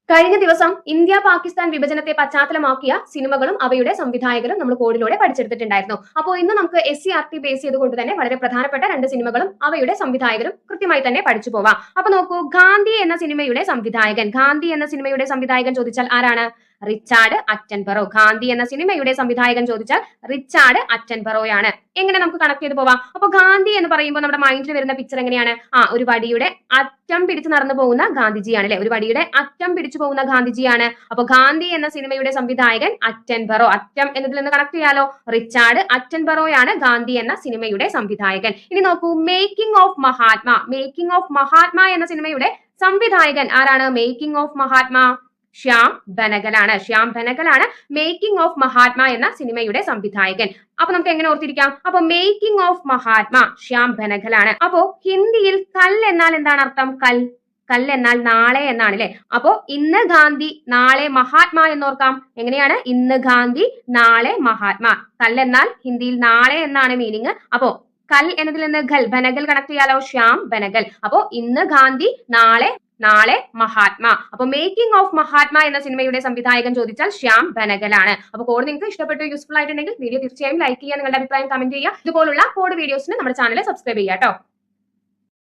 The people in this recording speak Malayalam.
കഴിഞ്ഞ ദിവസം ഇന്ത്യ പാകിസ്ഥാൻ വിഭജനത്തെ പശ്ചാത്തലമാക്കിയ സിനിമകളും അവയുടെ സംവിധായകരും നമ്മൾ കോഡിലൂടെ പഠിച്ചെടുത്തിട്ടുണ്ടായിരുന്നു. അപ്പോൾ ഇന്ന് നമുക്ക് SCERT ബേസ് ചെയ്തുകൊണ്ട് തന്നെ വളരെ പ്രധാനപ്പെട്ട 2 സിനിമകളും അവയുടെ സംവിധായകരും കൃത്യമായി തന്നെ പഠിച്ചു പോവാം. അപ്പൊ നോക്കൂ, ഗാന്ധി എന്ന സിനിമയുടെ സംവിധായകൻ ചോദിച്ചാൽ ആരാണ്? Richard Attenborough. ഗാന്ധി എന്ന സിനിമയുടെ സംവിധായകൻ ചോദിച്ചാൽ റിച്ചാർഡ് അറ്റൻബറോയാണ്. എങ്ങനെ നമുക്ക് കണക്ട് ചെയ്ത് പോവാം? അപ്പൊ ഗാന്ധി എന്ന് പറയുമ്പോൾ നമ്മുടെ മൈൻഡിൽ വരുന്ന പിക്ചർ എങ്ങനെയാണ്? ഒരു വടിയുടെ അറ്റം പിടിച്ച് നടന്നു പോകുന്ന ഗാന്ധിജിയാണ് അല്ലെ? ഒരു വടിയുടെ അറ്റം പിടിച്ചു പോകുന്ന ഗാന്ധിജിയാണ്. അപ്പൊ ഗാന്ധി എന്ന സിനിമയുടെ സംവിധായകൻ അറ്റൻബറോ. അറ്റം എന്നതിൽ നിന്ന് കണക്ട് ചെയ്യാലോ? റിച്ചാർഡ് അറ്റൻബറോയാണ് ഗാന്ധി എന്ന സിനിമയുടെ സംവിധായകൻ. ഇനി നോക്കൂ, മേക്കിംഗ് ഓഫ് മഹാത്മ എന്ന സിനിമയുടെ സംവിധായകൻ ആരാണ്? മേക്കിംഗ് ഓഫ് മഹാത്മ ശ്യാം ബനഗലാണ് മേക്കിംഗ് ഓഫ് മഹാത്മ എന്ന സിനിമയുടെ സംവിധായകൻ. അപ്പൊ നമുക്ക് എങ്ങനെ ഓർത്തിരിക്കാം? അപ്പൊ മേക്കിംഗ് ഓഫ് മഹാത്മ ശ്യാം ബനഗലാണ്. അപ്പോ ഹിന്ദിയിൽ കൽ എന്നാൽ എന്താണ് അർത്ഥം? കൽ എന്നാൽ നാളെ എന്നാണ് അല്ലെ? അപ്പോ ഇന്ന് ഗാന്ധി നാളെ മഹാത്മാ എന്നോർക്കാം. എങ്ങനെയാണ്? ഇന്ന് ഗാന്ധി നാളെ മഹാത്മാ. കൽ എന്നാൽ ഹിന്ദിയിൽ നാളെ എന്നാണ് മീനിങ്. അപ്പോ കൽ എന്നതിൽ നിന്ന് ഖൽ, ബനഗൽ കണക്ട് ചെയ്യാലോ? ശ്യാം ബനഗൽ. അപ്പോ ഇന്ന് ഗാന്ധി നാളെ മഹാത്മാ. അപ്പൊ മേക്കിംഗ് ഓഫ് മഹാത്മാ എന്ന സിനിമയുടെ സംവിധായകൻ ചോദിച്ചാൽ ശ്യാം ബനഗലാണ്. അപ്പൊ കോഡ് നിങ്ങൾക്ക് ഇഷ്ടപ്പെട്ടു, യൂസ്ഫുൾ ആയിട്ടുണ്ടെങ്കിൽ വീഡിയോ തീർച്ചയായും ലൈക്ക് ചെയ്യുക, നിങ്ങളുടെ അഭിപ്രായം കമന്റ് ചെയ്യുക. ഇതുപോലുള്ള കോഡ് വീഡിയോസിന് നമ്മുടെ ചാനൽ സബ്സ്ക്രൈബ് ചെയ്യുക കേട്ടോ.